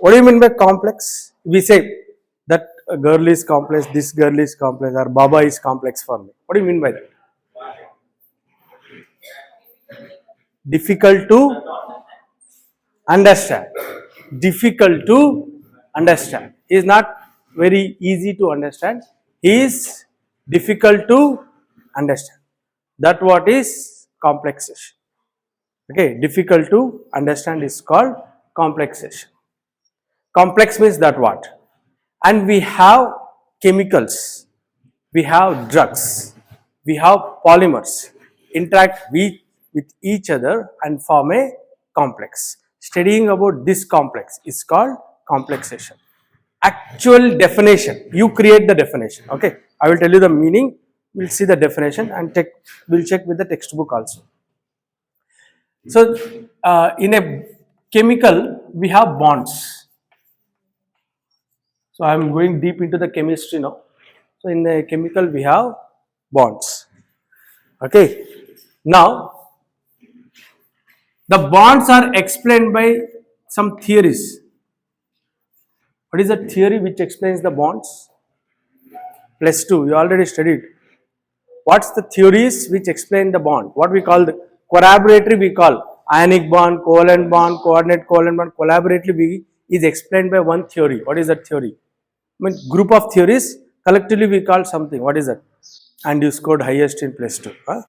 What do you mean by complex? We say that a girl is complex, this girl is complex, or Baba is complex for me. What do you mean by that? Difficult to understand. Difficult to understand. He is not very easy to understand. He is difficult to understand. That what is complexation. Okay, difficult to understand is called complexation. Complex means that what? And we have chemicals, we have drugs, we have polymers interact with each other and form a complex. Studying about this complex is called complexation. Actual definition, you create the definition. Okay, I will tell you the meaning, we'll see the definition and we'll check with the textbook also. So, in a chemical, we have bonds. So, I am going deep into the chemistry now. So, in the chemical, we have bonds. Okay. Now, the bonds are explained by some theories. What is the theory which explains the bonds? +2, you already studied. What's the theories which explain the bond? What we call the collaboratory, we call ionic bond, covalent bond, coordinate covalent bond. Collaboratively is explained by one theory. What is that theory? I mean, group of theories, collectively we call something. What is that? And you scored highest in +2. Huh?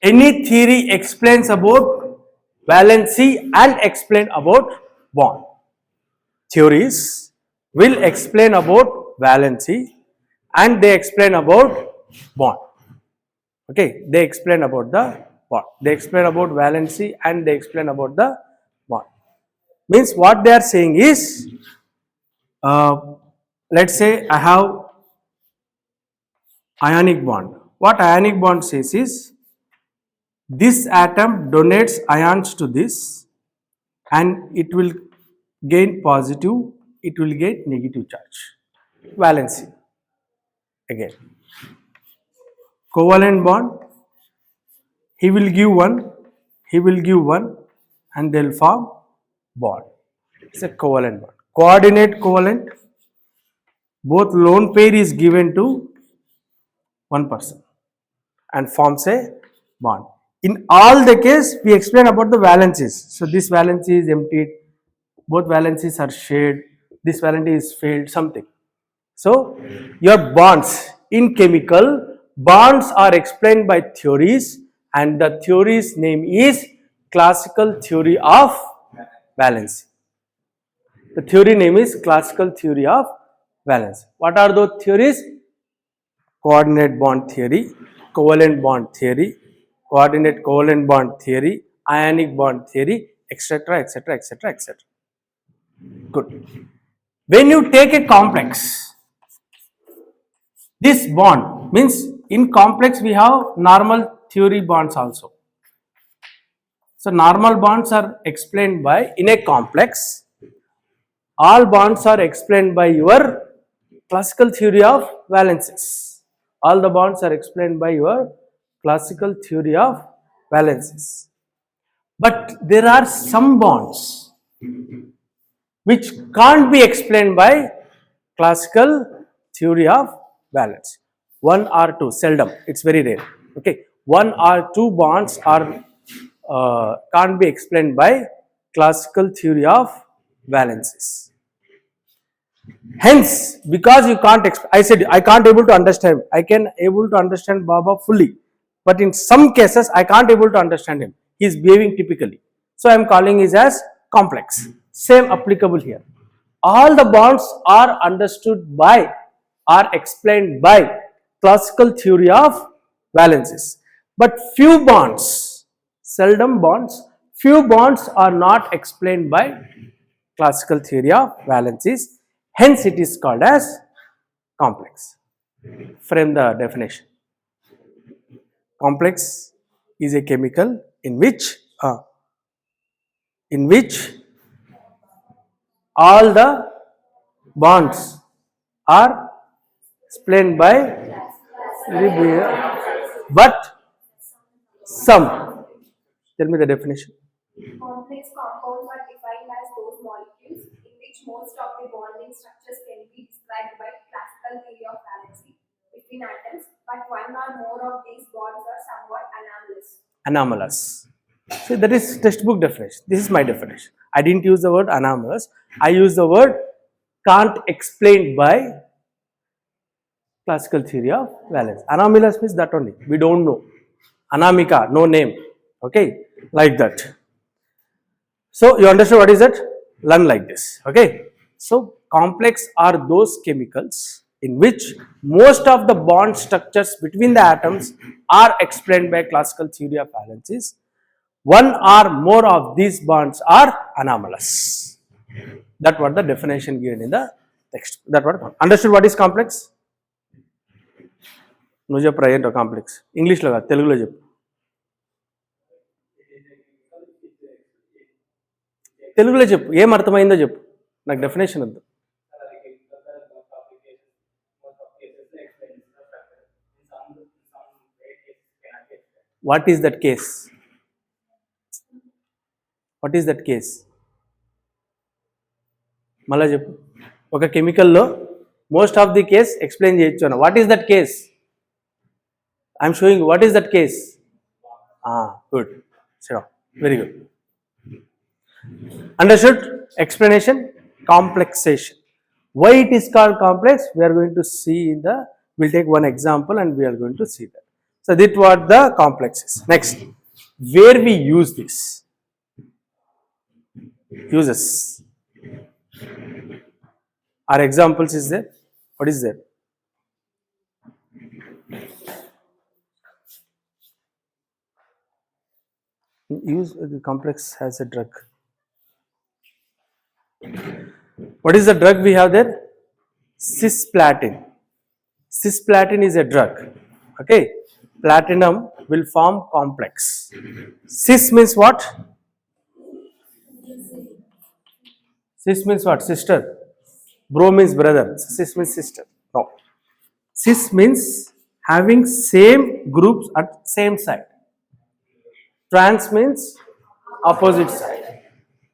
Any theory explains about valency and explain about bond. Theories will explain about valency and they explain about bond. Okay, they explain about the bond. They explain about valency and they explain about the bond. Means what they are saying is, let's say I have ionic bond. What ionic bond says is, this atom donates ions to this and it will gain positive, it will get negative charge. Valency. Again. Covalent bond, he will give one, he will give one and they will form bond. It's a covalent bond. Coordinate covalent, both lone pair is given to one person and forms a bond. In all the case, we explain about the valencies. So, this valency is emptied, both valencies are shared, this valency is failed, something. So, your bonds in chemical, bonds are explained by theories and the theory's name is classical theory of valency. The theory name is classical theory of valency. What are those theories? Coordinate bond theory, covalent bond theory, coordinate covalent bond theory, ionic bond theory, etc., etc., etc., etc. Good. When you take a complex, this bond means in complex we have normal theory bonds also. So, normal bonds are explained by, in a complex, all bonds are explained by your classical theory of valencies. All the bonds are explained by your classical theory of valencies. But there are some bonds which can't be explained by classical theory of valence. One or two, seldom, it's very rare. Okay, one or two bonds are can't be explained by classical theory of valences. Hence, because you can't, I said I can't able to understand. I can able to understand Baba fully, but in some cases I can't able to understand him. He is behaving typically. So I am calling it as complex. Same applicable here. All the bonds are understood by, are explained by classical theory of valences. But few bonds, seldom bonds, few bonds are not explained by classical theory of valences. Hence it is called as complex. Frame the definition. Complex is a chemical in which all the bonds are explained by but some. Tell me the definition. Complex compounds are defined as those molecules in which most of the bonding structures can be described by classical theory of valency between atoms, but one or more of these bonds are somewhat anomalous. Anomalous. See, that is textbook definition. This is my definition. I didn't use the word anomalous. I use the word can't explain by classical theory of valence. Anomalous means that only. We don't know. Anamika, no name. Okay, like that. So you understand what is that? Learn like this. Okay. So complex are those chemicals in which most of the bond structures between the atoms are explained by classical theory of valencies. One or more of these bonds are anomalous. That what the definition given in the text. That what understood what is complex? నువ్వు చెప్పరా ఏంటో complex ఇంగ్లీష్లో కాదు తెలుగులో చెప్పు తెలుగులో చెప్పు ఏం అర్థమైందో చెప్పు నాకు డెఫినేషన్ వద్దు what is that case what is that case మళ్ళా చెప్పు ఒక కెమికల్లో most of the case explain చేయొచ్చు అన్న what is that case I'm showing what is that case good very good understood explanation complexation why it is called complex we are going to see in the we'll take one example and we are going to see that so this what the complex is next where we use this uses our examples is there what is there use the complex as a drug. What is the drug we have there? Cisplatin. Cisplatin is a drug. Okay. Platinum will form complex. Cis means what? Cis means what? Sister. Bro means brother. Cis means sister. No. Cis means having same groups at same side. Trans means opposite side.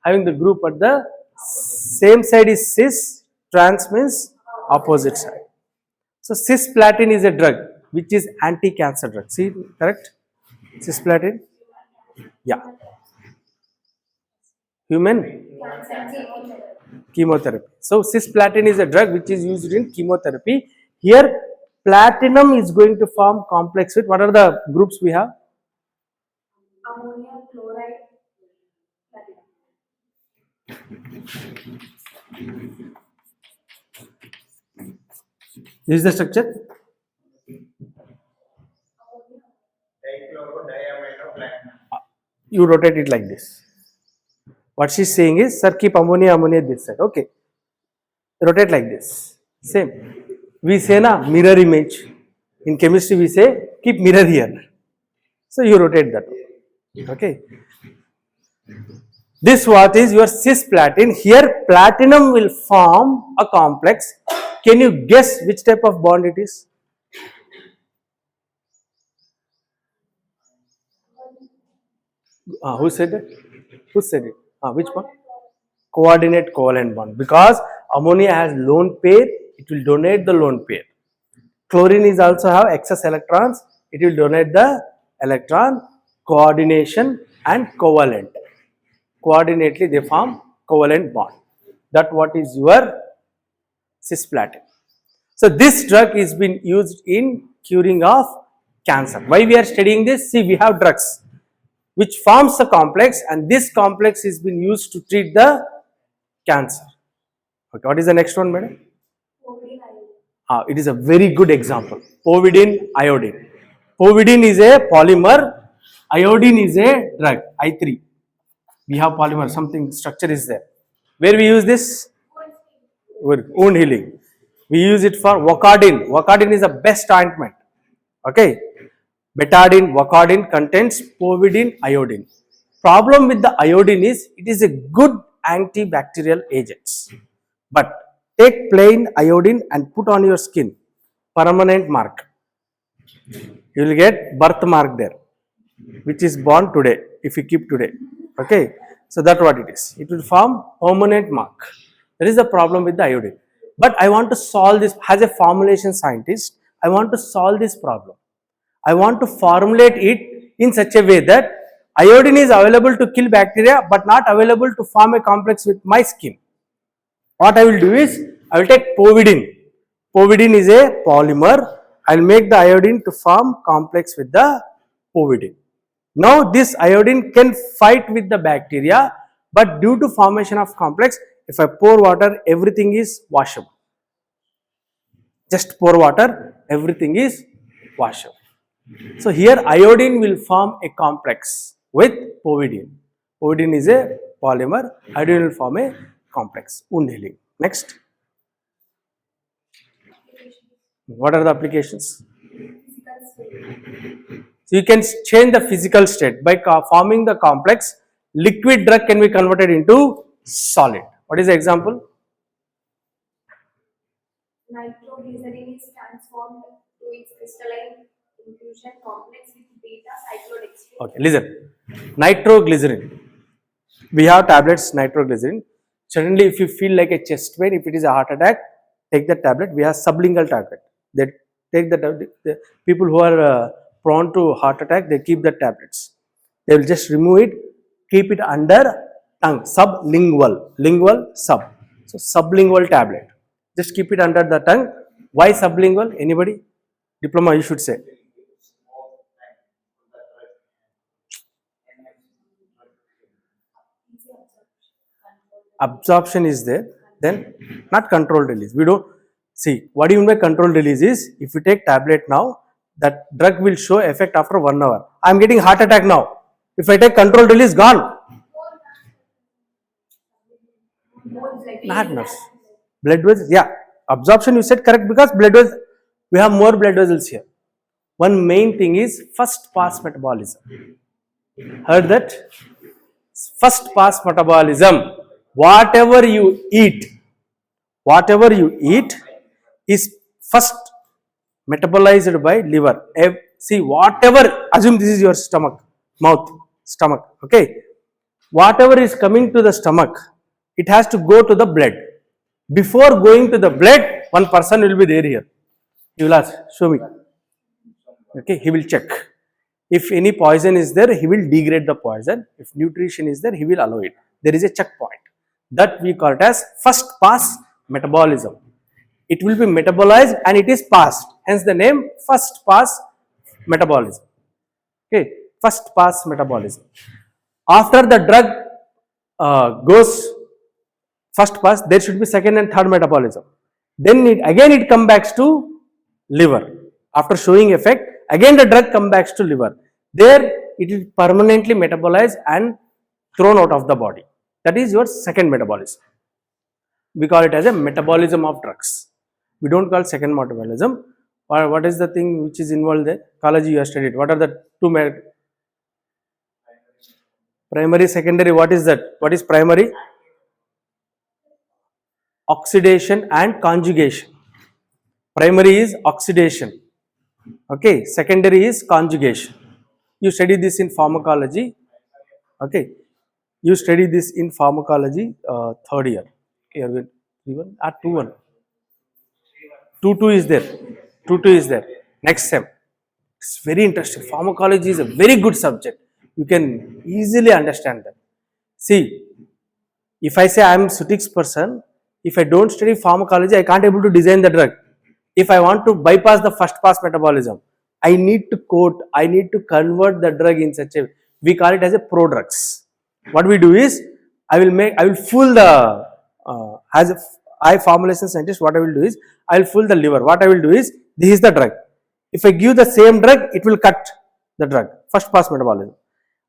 Having the group at the same side is cis, trans means opposite side. So cisplatin is a drug which is anti-cancer drug. See, correct? Cisplatin? Yeah. Human? Chemotherapy. So cisplatin is a drug which is used in chemotherapy. Here platinum is going to form complex with what are the groups we have? Ammonia, chloride, platinum. This is the structure. You rotate it like this. What she is saying is, sir, keep ammonia this side. Okay. Rotate like this. Same. We say na mirror image. In chemistry we say keep mirror here. So you rotate that. Okay. This what is your cisplatin. Here platinum will form a complex. Can you guess which type of bond it is? Who said it? Who said it? Which one? Coordinate covalent bond. Because ammonia has lone pair, it will donate the lone pair. Chlorine is also have excess electrons, it will donate the electron. Coordination and covalent. Coordinately they form covalent bond. That what is your cisplatin. So this drug is been used in curing of cancer. Why we are studying this? See, we have drugs which forms a complex and this complex is been used to treat the cancer. Okay, what is the next one, madam? It is a very good example. Povidone, iodine. Povidone is a polymer, iodine is a drug, I3. We have polymer, something structure is there. Where we use this? Wound healing. We use it for Vocardin. Vocardin is the best ointment. Okay. Betadine, Vocardin contains povidone, iodine. Problem with the iodine is it is a good antibacterial agent. But take plain iodine and put on your skin. Permanent mark. You will get birthmark there, which is born today, if you keep today. Okay. So that's what it is. It will form permanent mark. There is a problem with the iodine. But I want to solve this as a formulation scientist. I want to solve this problem. I want to formulate it in such a way that iodine is available to kill bacteria but not available to form a complex with my skin. What I will do is, I will take povidone. Povidone is a polymer. I will make the iodine to form complex with the povidone. Now this iodine can fight with the bacteria, but due to formation of complex, if I pour water, everything is washable. Just pour water, everything is washable. So here iodine will form a complex with povidone. Povidone is a polymer, iodine will form a complex. Wound healing. Next. What are the applications? Physical state. So you can change the physical state by forming the complex. Liquid drug can be converted into solid. What is the example? Nitroglycerin is transformed to its crystalline inclusion complex with beta cyclodextrin. Okay, listen. Nitroglycerin. We have tablets nitroglycerin. Suddenly, if you feel like a chest pain, if it is a heart attack, take the tablet. We have sublingual tablet. They take the tablet. The people who are prone to heart attack, they keep the tablets. They will just remove it, keep it under tongue. Sublingual, lingual, sub. So sublingual tablet. Just keep it under the tongue. Why sublingual? Anybody? Diploma, you should say. Absorption is there, then not controlled release. We don't see what do you mean by controlled release is if you take tablet now, that drug will show effect after 1 hour. I am getting heart attack now. If I take controlled release, gone. Madness. Blood vessels, yeah. Absorption you said correct because blood vessels, we have more blood vessels here. One main thing is first pass metabolism. Heard that? First pass metabolism. Whatever you eat is first metabolized by liver. See, whatever, assume this is your stomach, okay. Whatever is coming to the stomach, it has to go to the blood. Before going to the blood, one person will be there here. He will ask, show me. Okay, he will check. If any poison is there, he will degrade the poison. If nutrition is there, he will allow it. There is a checkpoint. That we call it as first pass metabolism. It will be metabolized and it is passed. Hence the name first pass metabolism. Okay, first pass metabolism. After the drug goes first pass, there should be second and third metabolism. Then it comes back to liver. After showing effect, again the drug comes back to liver. There it is permanently metabolized and thrown out of the body. That is your second metabolism. We call it as a metabolism of drugs. We don't call second metabolism. What is the thing which is involved there? Ecology you have studied. What are the two primary, secondary? What is that? What is primary? Oxidation and conjugation. Primary is oxidation. Okay. Secondary is conjugation. You study this in pharmacology. Okay. You study this in pharmacology third year. Here with 3-1 or 2-1. 2-2 is there. 2-2 is there. Next sem. It's very interesting. Pharmacology is a very good subject. You can easily understand that. See, if I say I am Sutix person, if I don't study pharmacology, I can't able to design the drug. If I want to bypass the first pass metabolism, I need to coat, I need to convert the drug in such a, we call it as a prodrugs. What we do is, I will fool the, as a formulation scientist, what I will do is, I will fool the liver. What I will do is, this is the drug. If I give the same drug, it will cut the drug, first pass metabolism.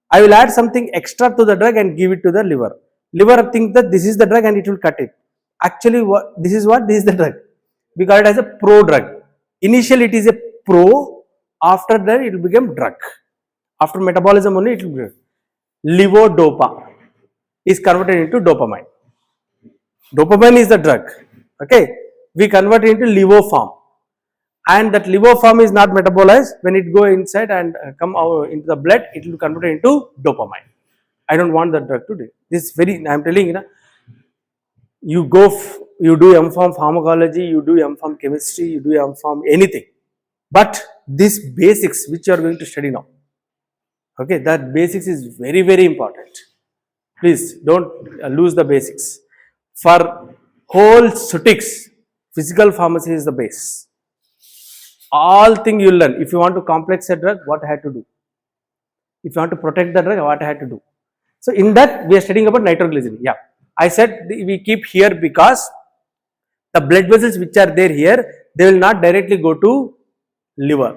I will add something extra to the drug and give it to the liver. Liver thinks that this is the drug and it will cut it. Actually, this is the drug. We call it as a pro-drug. Initially, it is a pro. After that, it will become drug. After metabolism only, it will be levodopa is converted into dopamine. Dopamine is the drug. Okay, we convert it into levo form, and that levo form is not metabolized. When it go inside and come out into the blood, it will convert it into dopamine. I don't want that drug today. This is very. I am telling you, you you do M.Pharm pharmacology, you do M.Pharm chemistry, you do M.Pharm anything. But these basics which you are going to study now, okay, that basics is very, very important. Please don't lose the basics. For whole sutics, physical pharmacy is the base. All thing you learn. If you want to complex a drug, what I had to do? If you want to protect the drug, what I had to do? So in that we are studying about nitroglycerin. Yeah, I said we keep here because the blood vessels which are there here, they will not directly go to liver.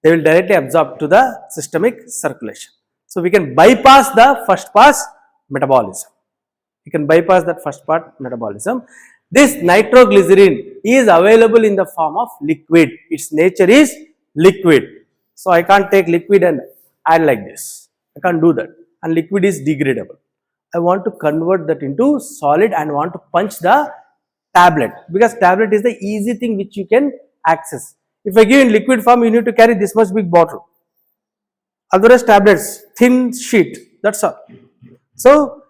They will directly absorb to the systemic circulation. So we can bypass the first pass metabolism. You can bypass that first part metabolism. This nitroglycerin is available in the form of liquid. Its nature is liquid. So I can't take liquid and add like this. I can't do that. And liquid is degradable. I want to convert that into solid and want to punch the tablet, because tablet is the easy thing which you can access. If I give in liquid form, you need to carry this much big bottle. Otherwise tablets, thin sheet, that's all. So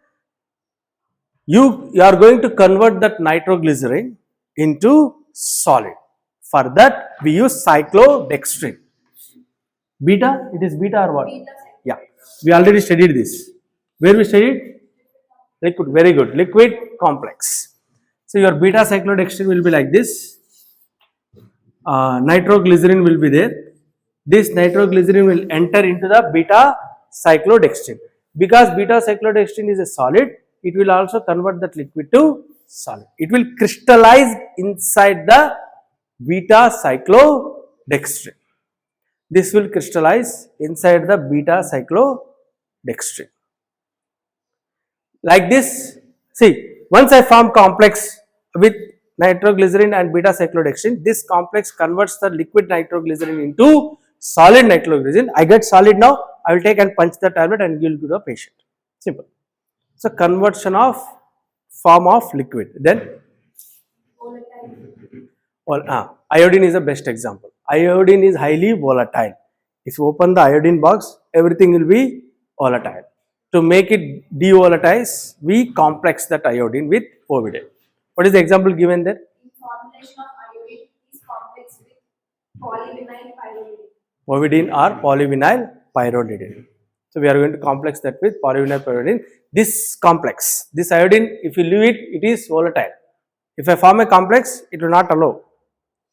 you are going to convert that nitroglycerin into solid. For that we use cyclodextrin. Beta, it is beta or what? Beta Yeah, we already studied this. Where we studied? Liquid, very good. Liquid complex. So your beta cyclodextrin will be like this. Nitroglycerin will be there. This nitroglycerin will enter into the beta cyclodextrin. Because beta cyclodextrin is a solid, it will also convert that liquid to solid. It will crystallize inside the beta cyclodextrin. This will crystallize inside the beta cyclodextrin. Like this, see, once I form complex with nitroglycerin and beta cyclodextrin, this complex converts the liquid nitroglycerin into solid nitroglycerin. I get solid now, I will take and punch the tablet and give to the patient. Simple. So conversion of form of liquid. Then iodine is the best example. Iodine is highly volatile. If you open the iodine box, everything will be volatile. To make it de-volatilize, we complex that iodine with povidone. What is the example given there? In formulation of iodine is complex with polyvinyl pyridine. Povidone or polyvinyl pyridine. So we are going to complex that with polyvinyl pyridine. This complex, this iodine, if you leave it, it is volatile. If I form a complex, it will not allow.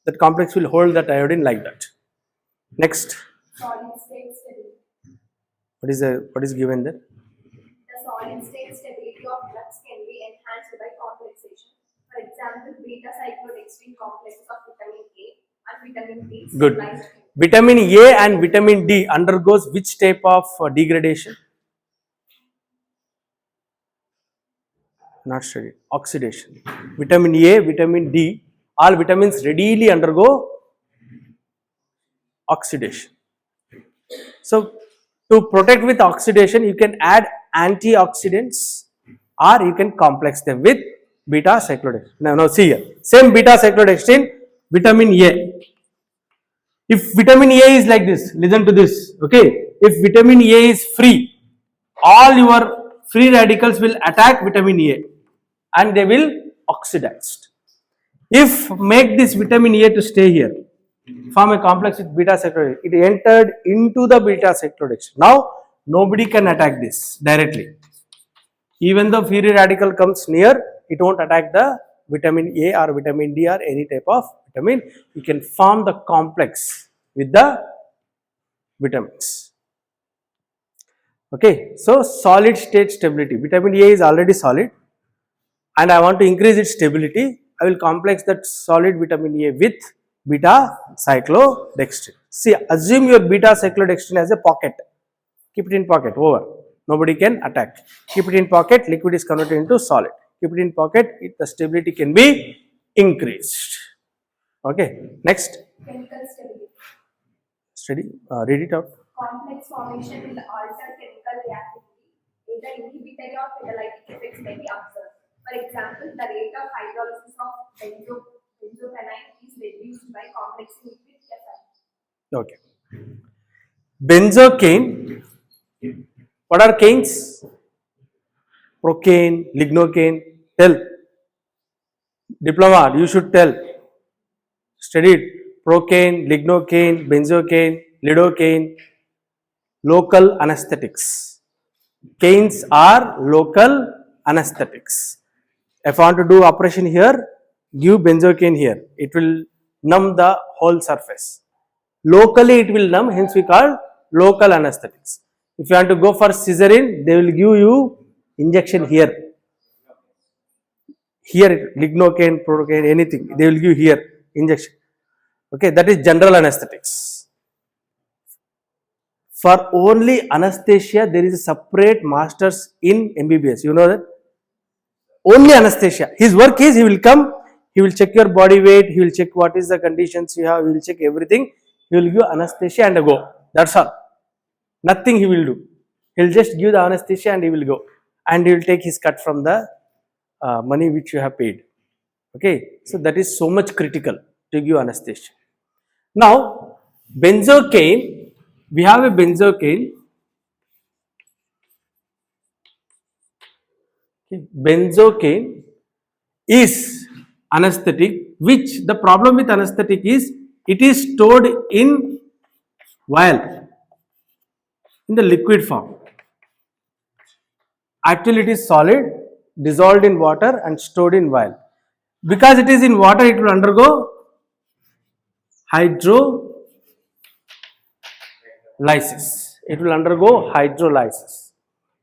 That complex will hold that iodine like that. Next. Solid state What stability. is given there? The solid state stability of drugs can be enhanced by complexation. For example, beta cyclodextrin complexes of vitamin A and vitamin D. Good. Vitamin A and vitamin D undergoes which type of degradation? Not studied. Oxidation. Vitamin A, vitamin D, all vitamins readily undergo oxidation. So to protect with oxidation, you can add antioxidants or you can complex them with beta cyclodextrin. Now see here, same beta cyclodextrin, vitamin A. If vitamin A is like this, listen to this, okay? If vitamin A is free, all your free radicals will attack vitamin A and they will oxidize. If make this vitamin A to stay here, form a complex with beta cyclodextrin, it entered into the beta cyclodextrin. Now nobody can attack this directly. Even though free radical comes near, it won't attack the vitamin A or vitamin D or any type of vitamin. You can form the complex with the vitamins. Okay, so solid state stability. Vitamin A is already solid and I want to increase its stability. I will complex that solid vitamin A with beta cyclodextrin. See, assume your beta cyclodextrin as a pocket. Keep it in pocket, over. Nobody can attack. Keep it in pocket, liquid is converted into solid. Keep it in pocket, the stability can be increased. Okay, next. Chemical stability. Study, read it out. Complex formation will alter chemical reactivity. Either inhibitory or catalytic effects may be observed. For example, the rate of hydrolysis of benzocanine is reduced by complexing with caffeine. Okay. Benzocaine. What are canes? Procane, lignocane. Tell. Diploma, you should tell. Studied procaine, lignocaine, benzocaine, lidocaine, local anesthetics. Canes are local anesthetics. If I want to do operation here, give benzocaine here. It will numb the whole surface. Locally it will numb, hence we call local anesthetics. If you want to go for cesarean, they will give you injection here. Here, lignocaine, procaine, anything, they will give here injection. Okay, that is general anesthetics. For only anesthesia, there is a separate masters in MBBS. You know that? Only anesthesia. His work is he will come, he will check your body weight, he will check what is the conditions you have, he will check everything. He will give anesthesia and go. That's all. Nothing he will do. He will just give the anesthesia and he will go. And he will take his cut from the money which you have paid. Okay, so that is so much critical to give anesthesia. Now, benzocaine, we have a benzocaine. Okay. Benzocaine is anesthetic, which the problem with anesthetic is it is stored in vial, in the liquid form. Actually, it is solid, dissolved in water and stored in vial. Because it is in water, it will undergo hydrolysis. It will undergo hydrolysis.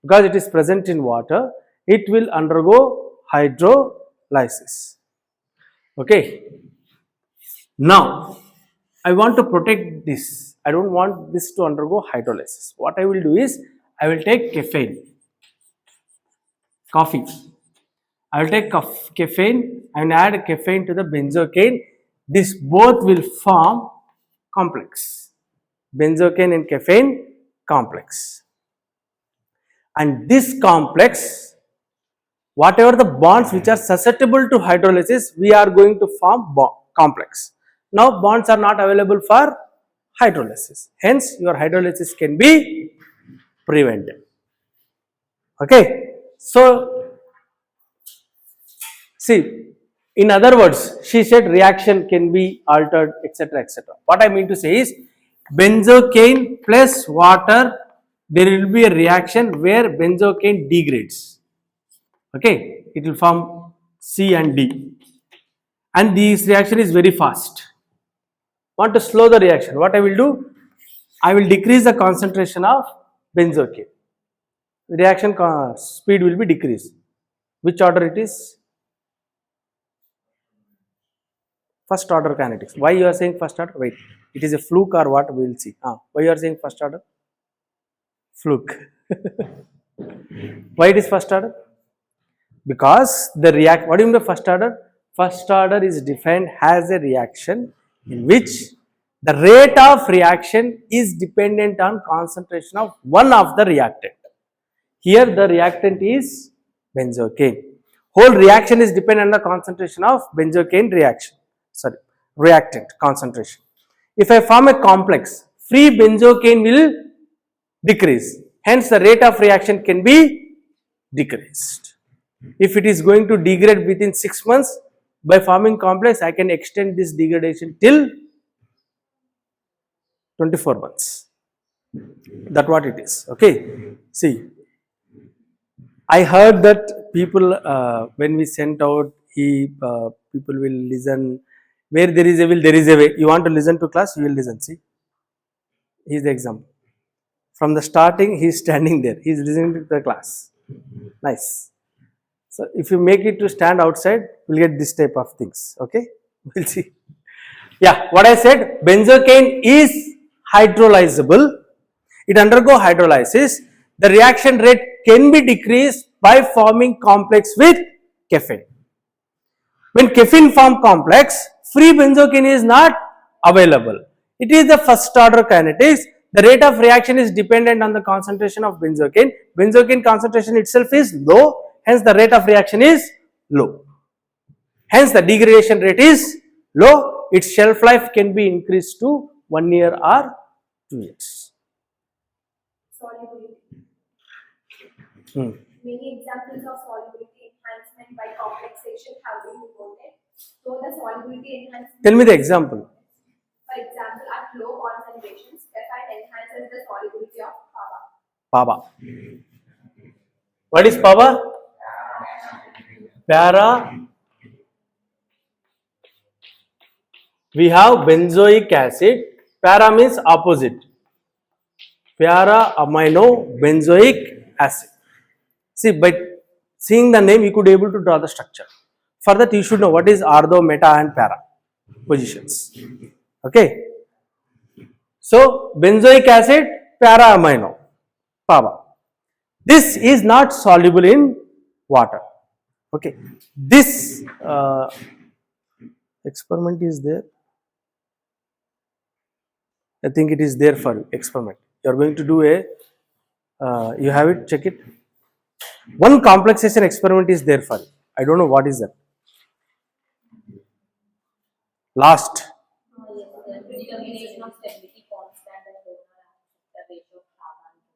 Because it is present in water, it will undergo hydrolysis. Okay. Now, I want to protect this. I don't want this to undergo hydrolysis. What I will do is, I will take caffeine, coffee. I will take caffeine and add caffeine to the benzocaine. This both will form complex. Benzocaine and caffeine complex. And this complex, whatever the bonds which are susceptible to hydrolysis, we are going to form complex. Now, bonds are not available for hydrolysis. Hence, your hydrolysis can be prevented. Okay. So, see, in other words, she said reaction can be altered, etc., etc. What I mean to say is, benzocaine plus water, there will be a reaction where benzocaine degrades. Okay, it will form C and D. And this reaction is very fast. Want to slow the reaction? What I will do? I will decrease the concentration of benzocaine. The reaction speed will be decreased. Which order it is? First order kinetics. Why you are saying first order? Wait, it is a fluke or what? We will see. Why you are saying first order? Fluke. Why it is first order? Because the what do you mean by first order? First order is defined as a reaction in which the rate of reaction is dependent on concentration of one of the reactant. Here the reactant is benzocaine. Whole reaction is dependent on the concentration of benzocaine reactant concentration. If I form a complex, free benzocaine will decrease. Hence the rate of reaction can be decreased. If it is going to degrade within 6 months, by forming complex, I can extend this degradation till 24 months. That's what it is. Okay. See, I heard that people, when we sent out, people will listen. Where there is a will, there is a way. You want to listen to class, you will listen. See, he is the example. From the starting, he is standing there. He is listening to the class. Nice. So, if you make it to stand outside, you will get this type of things. Okay, we'll see. Yeah, what I said, benzocaine is hydrolyzable. It undergo hydrolysis. The reaction rate can be decreased by forming complex with caffeine. When caffeine form complex, free benzocaine is not available. It is the first order kinetics. The rate of reaction is dependent on the concentration of benzocaine. Benzocaine concentration itself is low, hence the rate of reaction is low. Hence the degradation rate is low. Its shelf life can be increased to 1 year or 2 years. Solubility. Many examples of solubility enhancement by complexation have been reported. So the solubility enhances. Tell me the example. For example, at low concentrations, caffeine enhances the solubility of kava. Pava. What is Pava? Para. We have benzoic acid. Para means opposite. Para amino benzoic acid. See, by seeing the name, you could able to draw the structure. For that, you should know what is ortho, meta, and para positions. Okay. So, benzoic acid, para amino, Pava. This is not soluble in water. Okay. This experiment is there. I think it is there for experiment. You are going to do a, you have it, check it. One complexation experiment is there for you. I don't know what is that. Last. Determination of stability constant and the ratio of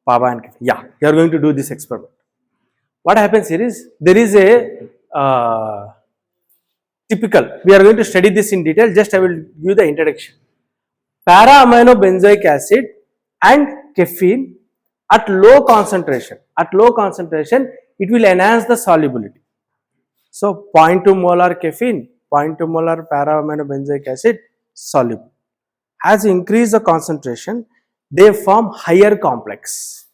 kava. Pava and Kefi. Yeah, you are going to do this experiment. What happens here is, there is a typical, we are going to study this in detail, just I will give you the introduction. Para-amino benzoic acid and caffeine at low concentration, it will enhance the solubility. So 0.2 molar caffeine, 0.2 molar para-amino benzoic acid, soluble. As you increase the concentration, they form higher complex.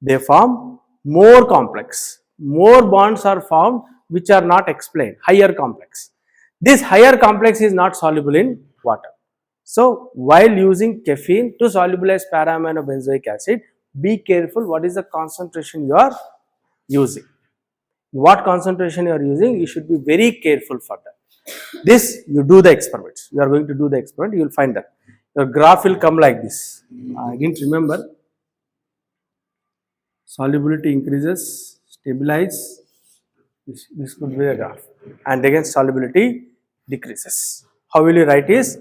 They form more complex. More bonds are formed which are not explained. Higher complex. This higher complex is not soluble in water. So, while using caffeine to solubilize para-amino benzoic acid, be careful what is the concentration you are using. What concentration you are using, you should be very careful for that. This, you do the experiments. You are going to do the experiment, you will find that. Your graph will come like this. I didn't remember. Solubility increases, stabilize. This could be a graph. And again, solubility decreases. How will you write is?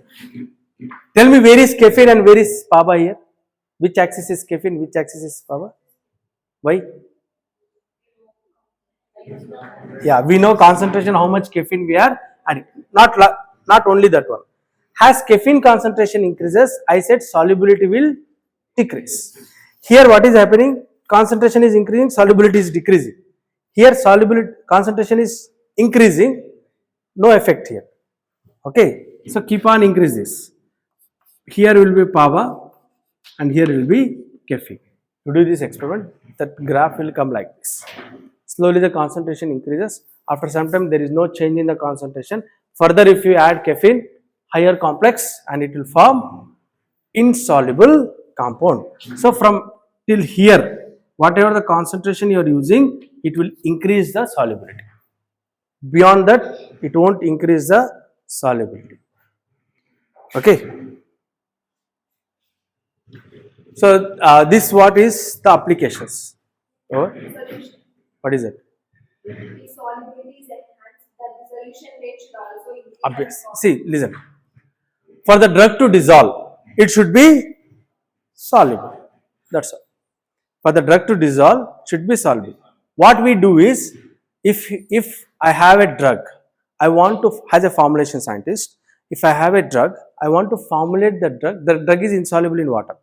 Tell me where is caffeine and where is Pava here? Which axis is caffeine, which axis is Pava? Why? Yeah, we know concentration, how much caffeine we are adding. Not only that one. As caffeine concentration increases, I said solubility will decrease. Here what is happening? Concentration is increasing, solubility is decreasing. Here solubility, concentration is increasing, no effect here. Okay, so keep on increase this. Here will be Pava and here will be caffeine. To do this experiment, that graph will come like this. Slowly the concentration increases. After some time there is no change in the concentration. Further, if you add caffeine, higher complex, and it will form insoluble compound. So from till here, whatever the concentration you are using, it will increase the solubility. Beyond that, it won't increase the solubility. Okay. So this what is the applications? Solution. What is it? If solubility is enhanced, the dissolution rate should also increase. Obvious. See, listen. For the drug to dissolve, it should be soluble. That's all. For the drug to dissolve, it should be soluble. What we do is, if I have a drug, I want to, as a formulation scientist, if I have a drug, I want to formulate the drug is insoluble in water.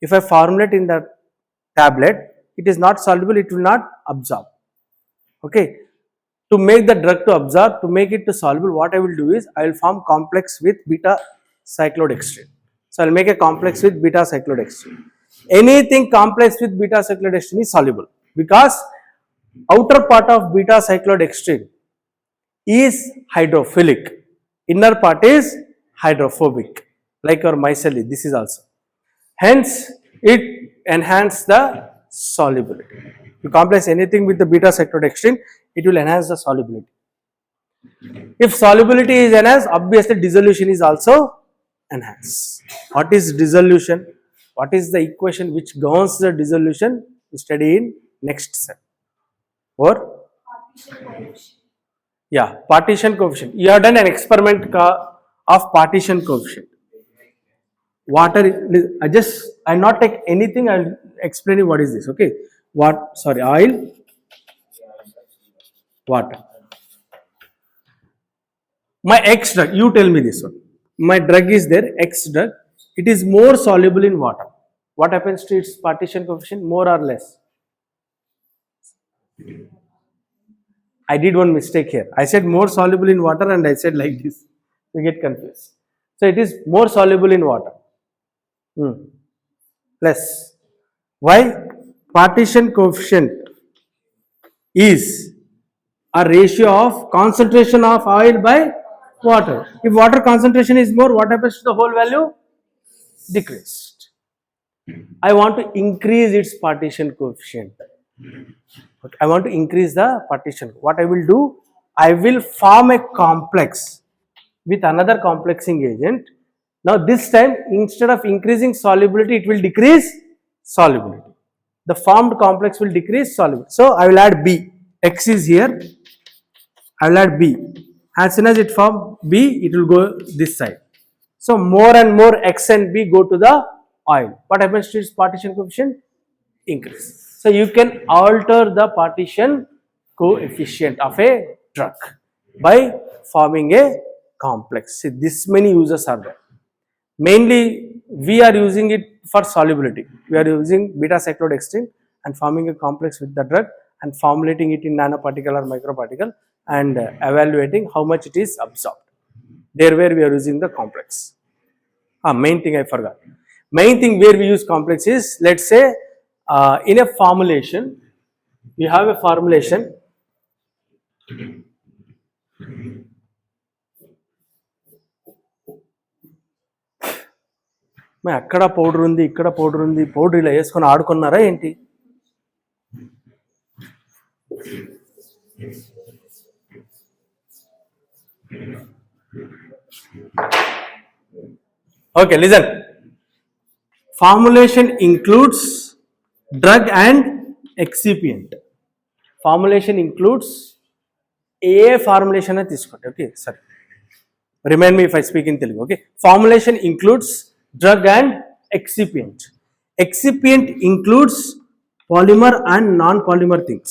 If I formulate in the tablet, it is not soluble, it will not absorb. Okay. To make the drug to absorb, to make it to soluble, what I will do is, I will form complex with beta cyclodextrin. So I will make a complex with beta cyclodextrin. Anything complex with beta cyclodextrin is soluble, because outer part of beta cyclodextrin is hydrophilic, inner part is hydrophobic, like your micelle, this is also. Hence, it enhances the solubility. You complex anything with the beta cyclodextrin, it will enhance the solubility. If solubility is enhanced, obviously dissolution is also enhanced. What is dissolution? What is the equation which governs the dissolution? We study in next set. Or? Partition coefficient. Yeah, partition coefficient. You have done an experiment of partition coefficient. Water, I'll not take anything, I'll explain you what is this, okay? Oil, water. My X drug, you tell me this one. My drug is there, X drug. It is more soluble in water. What happens to its partition coefficient? More or less? I did one mistake here. I said more soluble in water and I said like this. You get confused. So it is more soluble in water. Less. Why? Partition coefficient is a ratio of concentration of oil by water. If water concentration is more, what happens to the whole value? Decreased. I want to increase its partition coefficient. Okay, I want to increase the partition. What I will do? I will form a complex with another complexing agent. Now this time, instead of increasing solubility, it will decrease solubility. The formed complex will decrease solubility. So I will add B. X is here. I will add B. As soon as it form B, it will go this side. So more and more X and B go to the oil. What happens to its partition coefficient? Increase. So you can alter the partition coefficient of a drug by forming a complex. See, this many uses are there. Mainly, we are using it for solubility. We are using beta cyclodextrin and forming a complex with the drug and formulating it in nanoparticle or microparticle and evaluating how much it is absorbed. There where we are using the complex. Main thing I forgot. Main thing where we use complex is, let's say, in a formulation, we have a formulation. అక్కడ powder ఉంది, ఇక్కడ powder ఉంది, powder ఇలా వేసుకొని ఆడుకున్నారా ఏంటి? Okay, listen. Formulation includes drug and excipient. Formulation includes a formulation అని తీసుకోండి. Okay, sorry. Remind me if I speak in Telugu. Okay, formulation includes drug and excipient. Excipient includes polymer and non-polymer things.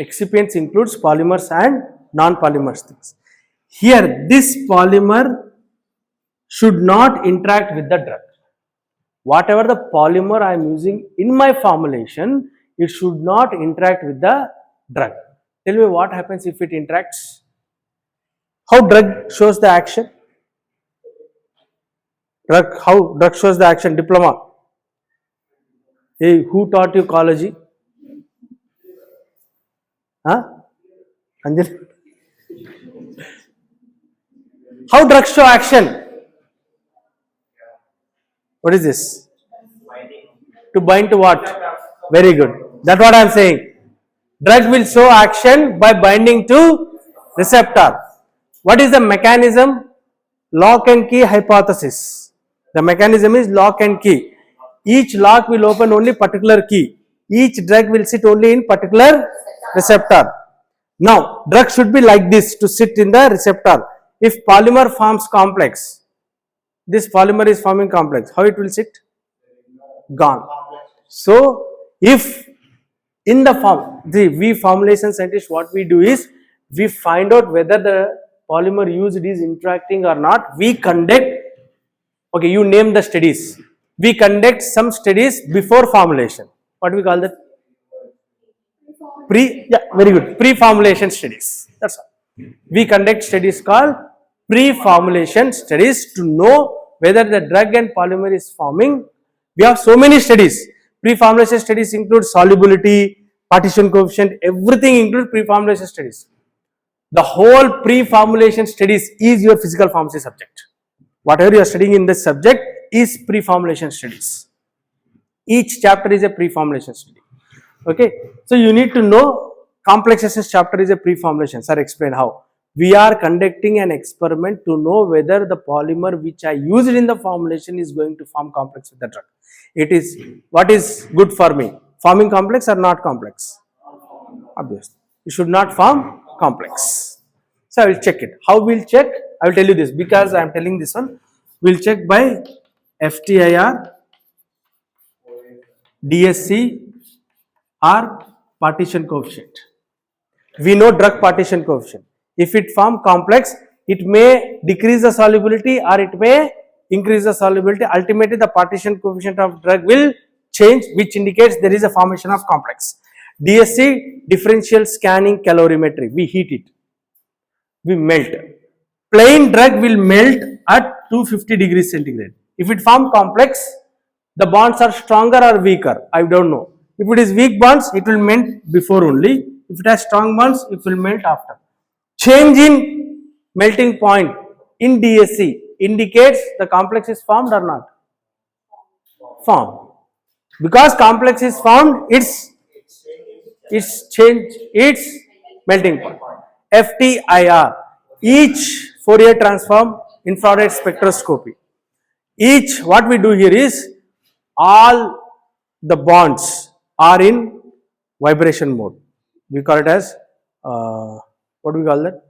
Excipients includes polymers and non-polymer things. Here, this polymer should not interact with the drug. Whatever the polymer I am using in my formulation, it should not interact with the drug. Tell me what happens if it interacts? How drug shows the action? How drug shows the action? Diploma. Hey, who taught you ecology? Huh? Anjali? How drugs show action? What is this? To bind to what? Very good. That's what I am saying. Drug will show action by binding to receptor. What is the mechanism? Lock and key hypothesis. The mechanism is lock and key. Each lock will open only particular key. Each drug will sit only in particular receptor. Now, drug should be like this to sit in the receptor. If polymer forms complex, this polymer is forming complex, how it will sit? Gone. So, if in the form, we formulation scientists, what we do is, we find out whether the polymer used is interacting or not. We conduct, okay, you name the studies. We conduct some studies before formulation. What do we call that? Very good. Pre-formulation studies. That's all. We conduct studies called pre-formulation studies to know whether the drug and polymer is forming. We have so many studies. Pre-formulation studies include solubility, partition coefficient, everything includes pre-formulation studies. The whole pre-formulation studies is your physical pharmacy subject. Whatever you are studying in this subject is pre-formulation studies. Each chapter is a pre-formulation study. Okay, so you need to know complexations chapter is a pre-formulation. Sir, explain how. We are conducting an experiment to know whether the polymer which I used in the formulation is going to form complex with the drug. It is, what is good for me? Forming complex or not complex? Obviously, it should not form complex. So I will check it. How we'll check? I will tell you this because I am telling this one. We'll check by FTIR, DSC, or partition coefficient. We know drug partition coefficient. If it form complex, it may decrease the solubility or it may increase the solubility. Ultimately, the partition coefficient of drug will change, which indicates there is a formation of complex. DSC, differential scanning calorimetry. We heat it, we melt. Plain drug will melt at 250 degrees centigrade. If it form complex, the bonds are stronger or weaker, I don't know. If it is weak bonds, it will melt before only. If it has strong bonds, it will melt after. Change in melting point in DSC indicates the complex is formed or not? Formed. Because complex is formed, it's change its melting point. FTIR, each Fourier transform infrared spectroscopy. Each, what we do here is, all the bonds are in vibration mode. We call it as, what do we call that?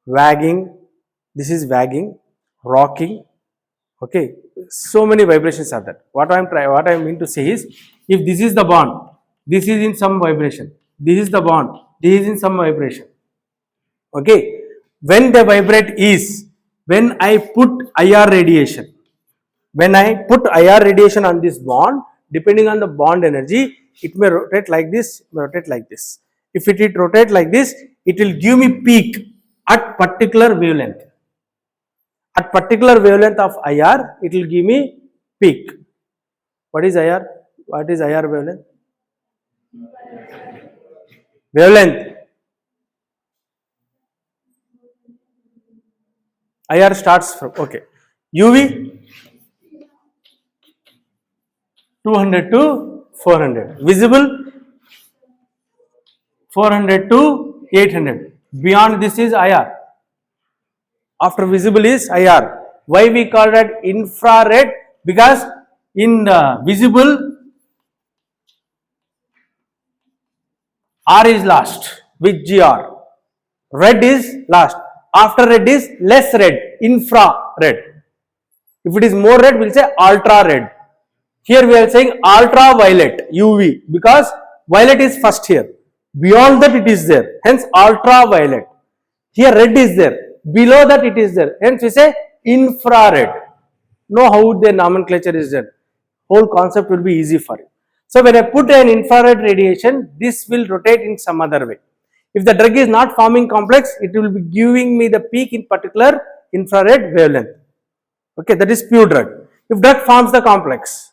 Wagging. This is wagging, rocking. Okay, so many vibrations are there. What I mean to say is, if this is the bond, this is in some vibration. This is the bond, this is in some vibration. Okay, when they vibrate is when I put IR radiation. When I put IR radiation on this bond, depending on the bond energy, it may rotate like this, may rotate like this. If it rotate like this, it will give me peak at particular wavelength. At particular wavelength of IR, it will give me peak. What is IR? What is IR wavelength? Wavelength. IR starts from, okay. UV 200 to 400. Visible 400 to 800. Beyond this is IR. After visible is IR. Why we call that infrared? Because in the visible, R is last with GR. Red is last. After red is less red, infrared. If it is more red, we will say ultra red. Here we are saying ultraviolet, UV, because violet is first here. Beyond that it is there. Hence ultraviolet. Here red is there. Below that it is there. Hence we say infrared. Know how the nomenclature is there. Whole concept will be easy for you. So when I put an infrared radiation, this will rotate in some other way. If the drug is not forming complex, it will be giving me the peak in particular infrared wavelength. Okay, that is pure drug. If drug forms the complex,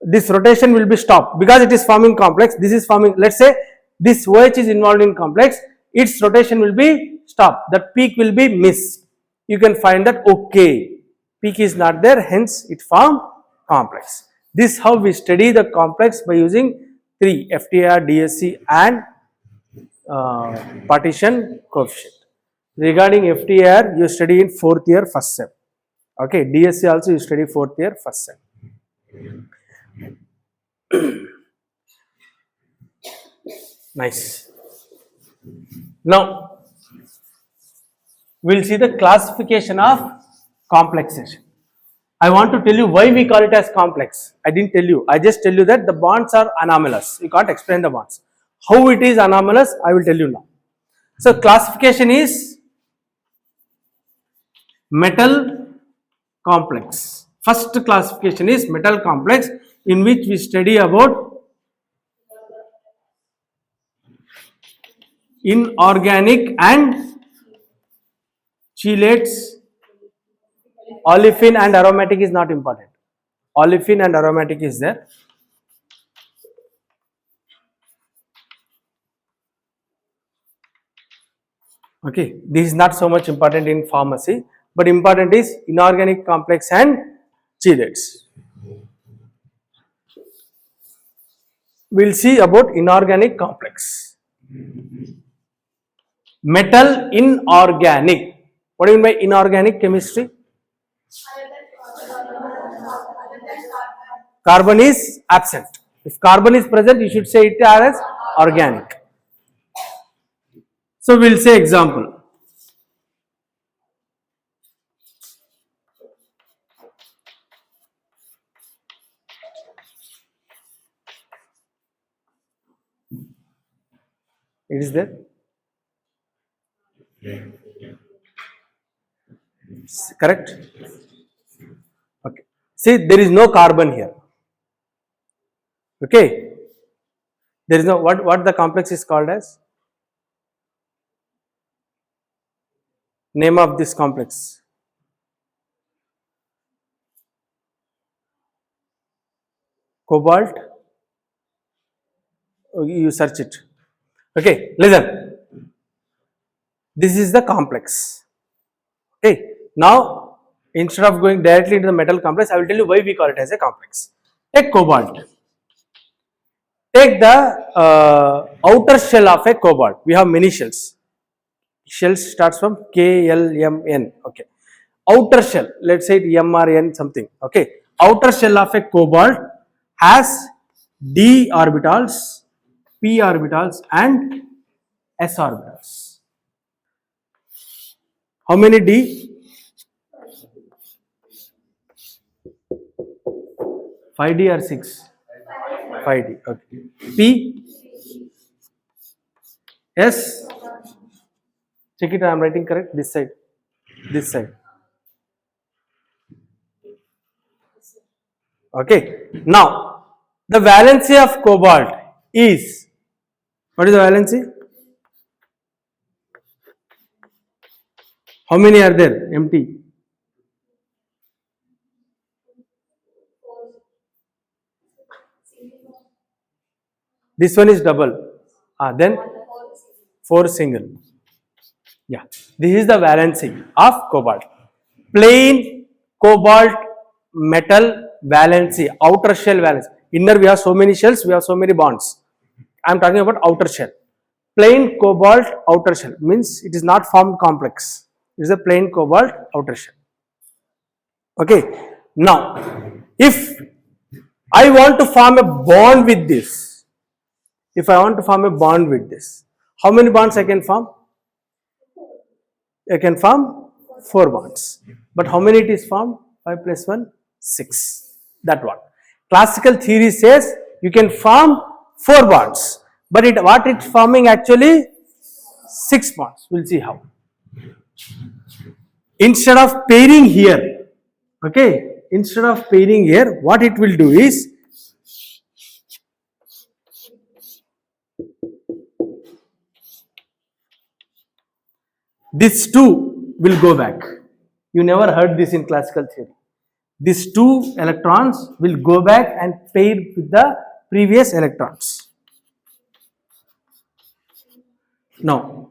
this rotation will be stopped because it is forming complex. This is forming, let's say this OH is involved in complex, its rotation will be stopped. The peak will be missed. You can find that, okay, peak is not there, hence it formed complex. This is how we study the complex by using 3 FTR, DSC and partition coefficient. Regarding FTR, you study in 4th year first sem. Okay, DSC also you study 4th year first sem. Nice. Now, we will see the classification of complexation. I want to tell you why we call it as complex. I didn't tell you. I just tell you that the bonds are anomalous. You can't explain the bonds. How it is anomalous, I will tell you now. So, classification is metal complex. First classification is metal complex, in which we study about inorganic and chelates. Olefin and aromatic is not important. Olefin and aromatic is there. Okay, this is not so much important in pharmacy, but important is inorganic complex and chelates. We will see about inorganic complex. Metal inorganic. What do you mean by inorganic chemistry? Carbon is absent. If carbon is present, you should say it as organic. So we will say example. It is there. Correct? Okay. See, there is no carbon here. Okay. There is no, what the complex is called as? Name of this complex. Cobalt. You search it. Okay, listen. This is the complex. Okay. Now, instead of going directly into the metal complex, I will tell you why we call it as a complex. Take cobalt. Take the outer shell of a cobalt. We have many shells. Shells starts from K, L, M, N. Okay. Outer shell, let's say M or N something. Okay. Outer shell of a cobalt has D orbitals, P orbitals, and S orbitals. How many D? 5D or 6? 5D. Okay. P, S. Check it. I am writing correct. This side. This side. Okay. Now, the valency of cobalt is, what is the valency? How many are there? Empty. This one is double. Then 4 single. Yeah. This is the valency of cobalt. Plain cobalt metal valency, outer shell valency. Inner we have so many shells, we have so many bonds. I am talking about outer shell. Plain cobalt outer shell means it is not formed complex. It is a plain cobalt outer shell. Okay. Now, if I want to form a bond with this, how many bonds I can form? I can form 4 bonds. But how many it is formed? 5 plus 1, 6. That one. Classical theory says you can form 4 bonds. But what it's forming actually? 6 bonds. We'll see how. Instead of pairing here, okay, what it will do is, these 2 will go back. You never heard this in classical theory. These 2 electrons will go back and pair with the previous electrons. Now,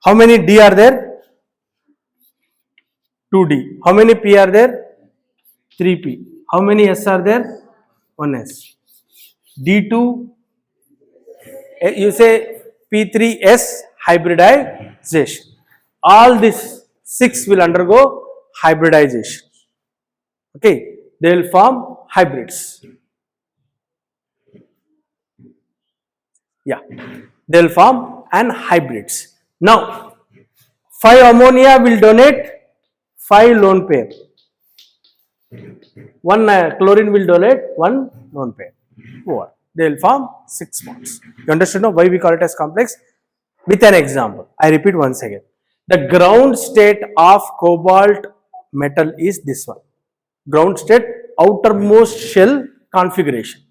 how many D are there? 2D. How many P are there? 3P. How many S are there? 1S. D2, you say P3S hybridization. All these 6 will undergo hybridization. Okay, they will form hybrids. Yeah, they will form an hybrids. Now, 5 ammonia will donate 5 lone pair. 1 chlorine will donate 1 lone pair. Over. They will form 6 bonds. You understand now why we call it as complex? With an example, I repeat once again. The ground state of cobalt metal is this one. Ground state, outermost shell configuration.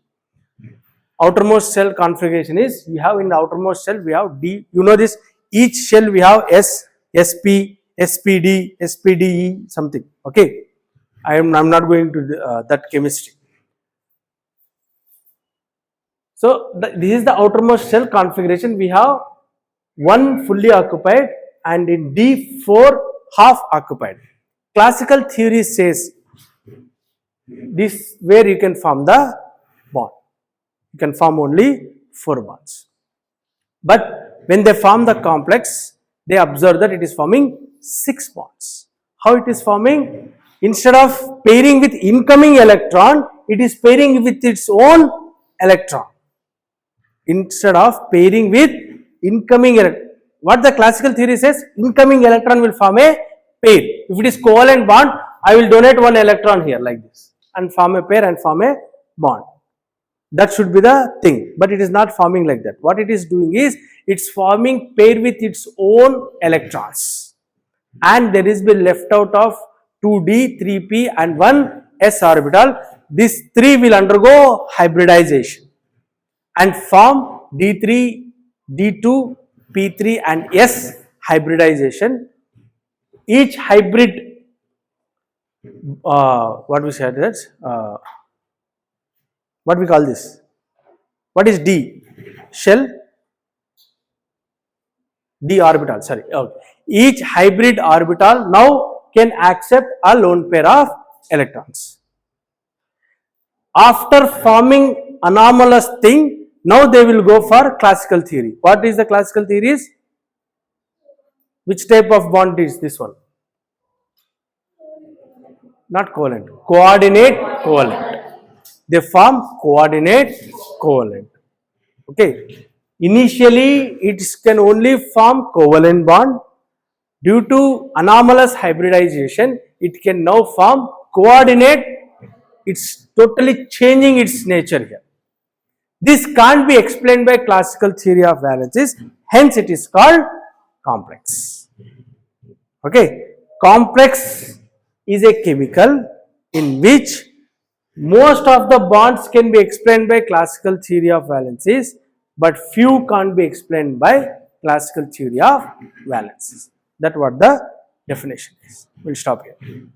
Outermost shell configuration is, we have in the outermost shell we have D. You know this, each shell we have S, SP, SPD, SPDE something. Okay, I'm not going to that chemistry. So this is the outermost shell configuration. We have 1 fully occupied and in D 4 half occupied. Classical theory says this where you can form the bond. You can form only 4 bonds. But when they form the complex, they observe that it is forming 6 bonds. How it is forming? Instead of pairing with incoming electron, it is pairing with its own electron. Instead of pairing with incoming electron, what the classical theory says, incoming electron will form a pair. If it is covalent bond, I will donate 1 electron here like this and form a pair and form a bond. That should be the thing, but it is not forming like that. What it is doing is, it's forming pair with its own electrons, and there is been left out of 2d, 3p and 1 s orbital. These 3 will undergo hybridization and form d3, d2, p3 and s hybridization. Each hybrid, what we said, that's what we call this, what is d? Shell, d orbital, sorry. Okay. Each hybrid orbital now can accept a lone pair of electrons. After forming anomalous thing, now they will go for classical theory. What is the classical theories? Which type of bond is this one? Not covalent, coordinate covalent. They form coordinate covalent. Okay. Initially, it can only form covalent bond. Due to anomalous hybridization, it can now form coordinate. It's totally changing its nature here. This can't be explained by classical theory of valences, hence it is called complex. Okay, complex is a chemical in which most of the bonds can be explained by classical theory of valences, but few can't be explained by classical theory of valences. That's what the definition is. We'll stop here.